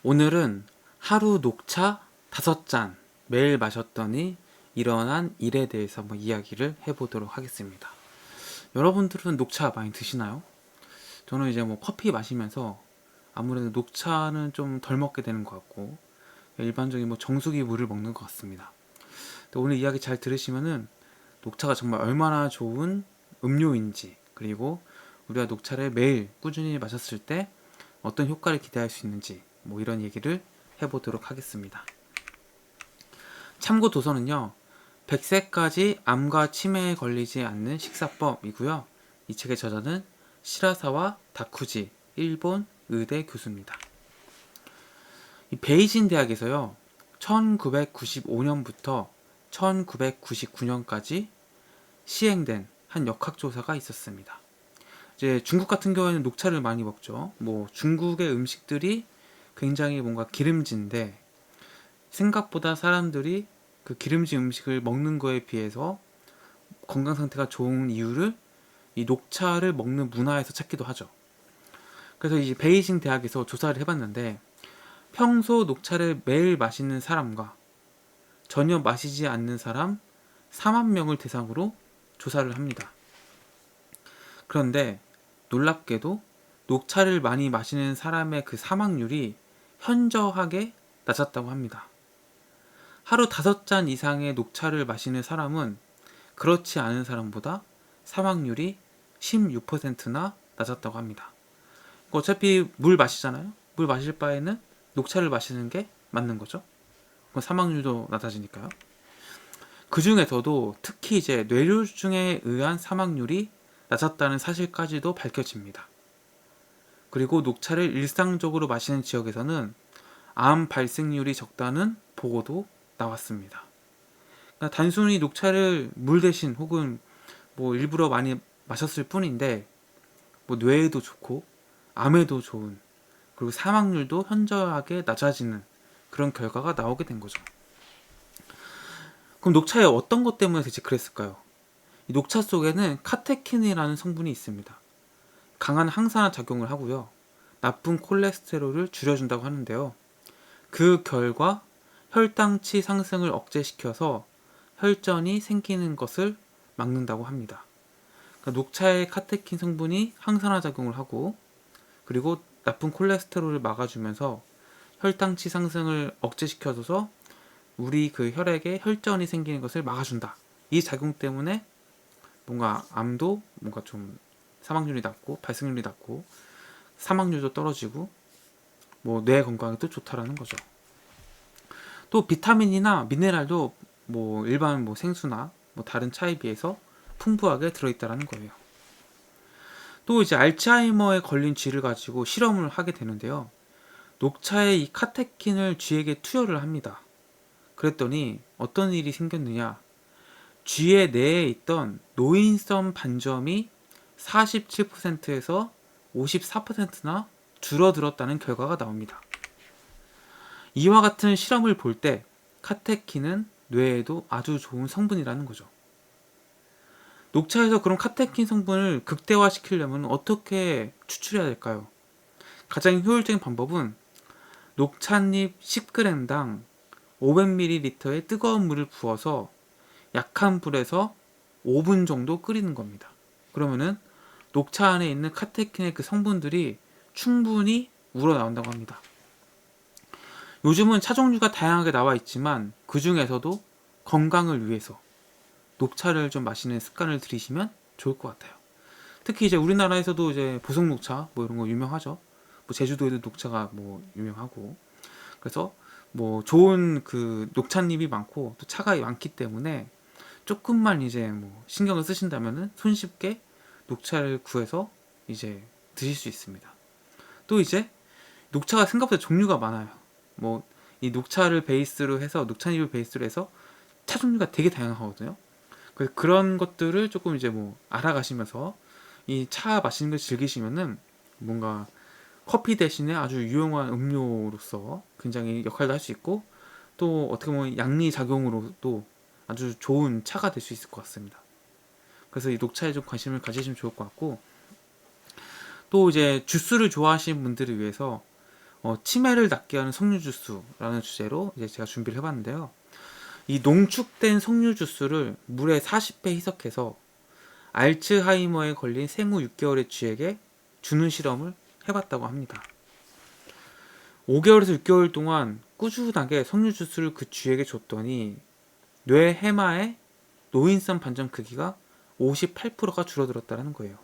오늘은 하루 녹차 5잔 매일 마셨더니 일어난 일에 대해서 한번 이야기를 해보도록 하겠습니다. 여러분들은 녹차 많이 드시나요? 저는 이제 뭐 커피 마시면서 아무래도 녹차는 좀 덜 먹게 되는 것 같고 일반적인 뭐 정수기 물을 먹는 것 같습니다. 오늘 이야기 잘 들으시면은 녹차가 정말 얼마나 좋은 음료인지, 그리고 우리가 녹차를 매일 꾸준히 마셨을 때 어떤 효과를 기대할 수 있는지 뭐 이런 얘기를 해보도록 하겠습니다. 참고 도서는요, 100세까지 암과 치매에 걸리지 않는 식사법이고요. 이 책의 저자는 시라사와 다쿠지 일본 의대 교수입니다. 이 베이징 대학에서요, 1995년부터 1999년까지 시행된 한 역학조사가 있었습니다. 이제 중국 같은 경우에는 녹차를 많이 먹죠. 뭐 중국의 음식들이 굉장히 뭔가 기름진데 생각보다 사람들이 그 기름진 음식을 먹는 거에 비해서 건강 상태가 좋은 이유를 이 녹차를 먹는 문화에서 찾기도 하죠. 그래서 이 베이징 대학에서 조사를 해봤는데 평소 녹차를 매일 마시는 사람과 전혀 마시지 않는 사람 4만 명을 대상으로 조사를 합니다. 그런데 놀랍게도 녹차를 많이 마시는 사람의 그 사망률이 현저하게 낮았다고 합니다. 하루 5잔 이상의 녹차를 마시는 사람은 그렇지 않은 사람보다 사망률이 16%나 낮았다고 합니다. 어차피 물 마시잖아요. 물 마실 바에는 녹차를 마시는 게 맞는 거죠. 사망률도 낮아지니까요. 그 중에서도 특히 이제 뇌졸중에 의한 사망률이 낮았다는 사실까지도 밝혀집니다. 그리고 녹차를 일상적으로 마시는 지역에서는 암 발생률이 적다는 보고도 나왔습니다. 그러니까 단순히 녹차를 물 대신 혹은 뭐 일부러 많이 마셨을 뿐인데 뭐 뇌에도 좋고 암에도 좋은, 그리고 사망률도 현저하게 낮아지는 그런 결과가 나오게 된 거죠. 그럼 녹차에 어떤 것 때문에 대체 그랬을까요? 이 녹차 속에는 카테킨이라는 성분이 있습니다. 강한 항산화 작용을 하고요. 나쁜 콜레스테롤을 줄여준다고 하는데요. 그 결과 혈당치 상승을 억제시켜서 혈전이 생기는 것을 막는다고 합니다. 그러니까 녹차의 카테킨 성분이 항산화 작용을 하고 그리고 나쁜 콜레스테롤을 막아주면서 혈당치 상승을 억제시켜줘서 우리 그 혈액에 혈전이 생기는 것을 막아준다. 이 작용 때문에 뭔가 암도 뭔가 좀 사망률이 낮고 발생률이 낮고 사망률도 떨어지고 뭐 뇌 건강에도 좋다라는 거죠. 또 비타민이나 미네랄도 뭐 일반 뭐 생수나 뭐 다른 차에 비해서 풍부하게 들어있다라는 거예요. 또 이제 알츠하이머에 걸린 쥐를 가지고 실험을 하게 되는데요. 녹차에 이 카테킨을 쥐에게 투여를 합니다. 그랬더니 어떤 일이 생겼느냐? 쥐의 뇌에 있던 노인성 반점이 47%에서 54%나 줄어들었다는 결과가 나옵니다. 이와 같은 실험을 볼 때 카테킨은 뇌에도 아주 좋은 성분이라는 거죠. 녹차에서 그런 카테킨 성분을 극대화시키려면 어떻게 추출해야 될까요? 가장 효율적인 방법은 녹찻잎 10g당 500ml의 뜨거운 물을 부어서 약한 불에서 5분 정도 끓이는 겁니다. 그러면은 녹차 안에 있는 카테킨의 그 성분들이 충분히 우러나온다고 합니다. 요즘은 차 종류가 다양하게 나와 있지만 그 중에서도 건강을 위해서 녹차를 좀 마시는 습관을 들이시면 좋을 것 같아요. 특히 이제 우리나라에서도 이제 보성 녹차 뭐 이런 거 유명하죠. 뭐 제주도에도 녹차가 뭐 유명하고, 그래서 뭐 좋은 그 녹찻잎이 많고 또 차가 많기 때문에 조금만 이제 뭐 신경을 쓰신다면은 손쉽게 녹차를 구해서 이제 드실 수 있습니다. 또 이제 녹차가 생각보다 종류가 많아요. 뭐 이 녹차를 베이스로 해서 녹차잎을 베이스로 해서 차 종류가 되게 다양하거든요. 그래서 그런 것들을 조금 이제 뭐 알아가시면서 이 차 마시는 걸 즐기시면은 뭔가 커피 대신에 아주 유용한 음료로서 굉장히 역할도 할 수 있고, 또 어떻게 보면 양리 작용으로도 아주 좋은 차가 될 수 있을 것 같습니다. 그래서 이 녹차에 좀 관심을 가지시면 좋을 것 같고, 또 이제 주스를 좋아하시는 분들을 위해서 치매를 낫게 하는 석류 주스라는 주제로 이제 제가 준비를 해봤는데요. 이 농축된 석류 주스를 물에 40배 희석해서 알츠하이머에 걸린 생후 6개월의 쥐에게 주는 실험을 해봤다고 합니다. 5개월에서 6개월 동안 꾸준하게 석류 주스를 그 쥐에게 줬더니 뇌 해마의 노인성 반점 크기가 58%가 줄어들었다는 거예요.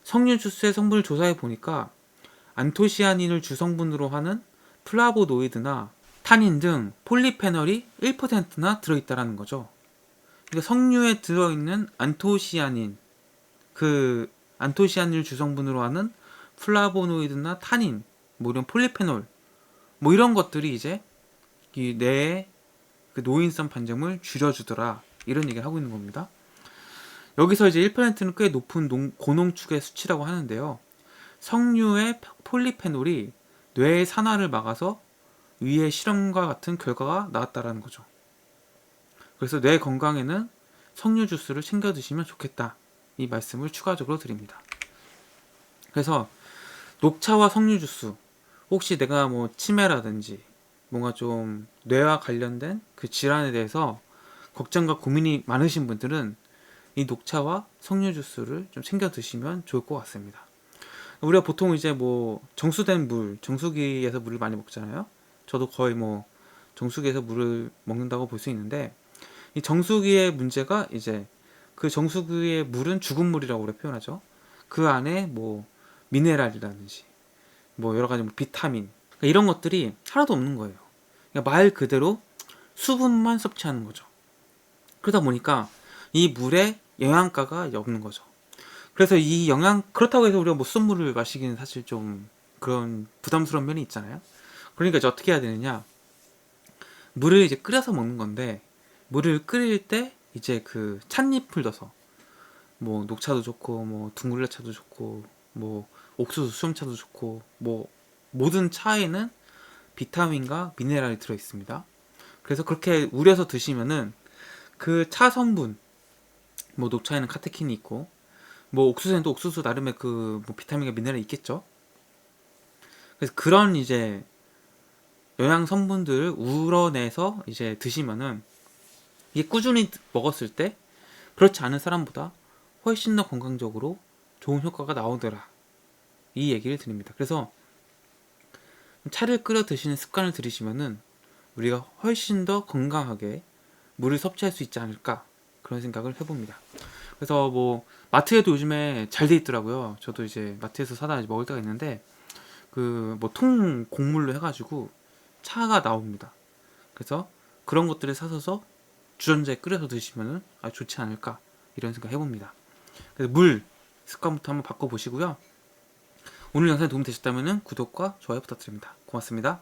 석류 주스의 성분을 조사해 보니까 안토시아닌을 주성분으로 하는 플라보노이드나 타닌 등 폴리페놀이 1%나 들어있다는 거죠. 그러니까 석류에 들어있는 안토시아닌, 그 안토시아닌을 주성분으로 하는 플라보노이드나 타닌, 뭐 이런 폴리페놀, 뭐 이런 것들이 이제 이 뇌의 그 노인성 반점을 줄여주더라, 이런 얘기를 하고 있는 겁니다. 여기서 이제 1%는 꽤 높은 고농축의 수치라고 하는데요. 석류의 폴리페놀이 뇌의 산화를 막아서 위의 실험과 같은 결과가 나왔다라는 거죠. 그래서 뇌 건강에는 석류 주스를 챙겨 드시면 좋겠다, 이 말씀을 추가적으로 드립니다. 그래서 녹차와 석류 주스, 혹시 내가 뭐 치매라든지 뭔가 좀 뇌와 관련된 그 질환에 대해서 걱정과 고민이 많으신 분들은 이 녹차와 석류 주스를 좀 챙겨 드시면 좋을 것 같습니다. 우리가 보통 이제 뭐 정수된 물, 정수기에서 물을 많이 먹잖아요. 저도 거의 뭐 정수기에서 물을 먹는다고 볼 수 있는데, 이 정수기의 문제가 이제 그 정수기의 물은 죽은 물이라고 우리가 표현하죠. 그 안에 뭐 미네랄이라든지 뭐 여러 가지 뭐 비타민, 그러니까 이런 것들이 하나도 없는 거예요. 그러니까 말 그대로 수분만 섭취하는 거죠. 그러다 보니까 이 물에 영양가가 없는 거죠. 그래서 이 그렇다고 해서 우리가 뭐 수돗물을 마시기는 사실 좀 그런 부담스러운 면이 있잖아요. 그러니까 이제 어떻게 해야 되느냐. 물을 이제 끓여서 먹는 건데, 물을 끓일 때 이제 그 찻잎을 넣어서, 뭐 녹차도 좋고 뭐 둥글레차도 좋고 뭐 옥수수 수염차도 좋고, 뭐 모든 차에는 비타민과 미네랄이 들어 있습니다. 그래서 그렇게 우려서 드시면은 그 차 성분, 뭐 녹차에는 카테킨이 있고 뭐 옥수수에는 또 옥수수 나름의 그 뭐 비타민과 미네랄이 있겠죠. 그래서 그런 이제 영양 성분들을 우러내서 이제 드시면은 이게 꾸준히 먹었을 때 그렇지 않은 사람보다 훨씬 더 건강적으로 좋은 효과가 나오더라, 이 얘기를 드립니다. 그래서 차를 끓여 드시는 습관을 들이시면은 우리가 훨씬 더 건강하게 물을 섭취할 수 있지 않을까, 그런 생각을 해봅니다. 그래서 뭐 마트에도 요즘에 잘 돼 있더라고요. 저도 이제 마트에서 사다 먹을 때가 있는데, 그 뭐 통 곡물로 해가지고 차가 나옵니다. 그래서 그런 것들을 사서 주전자에 끓여서 드시면은 좋지 않을까, 이런 생각 해봅니다. 그래서 물 습관부터 한번 바꿔보시고요. 오늘 영상이 도움되셨다면 구독과 좋아요 부탁드립니다. 고맙습니다.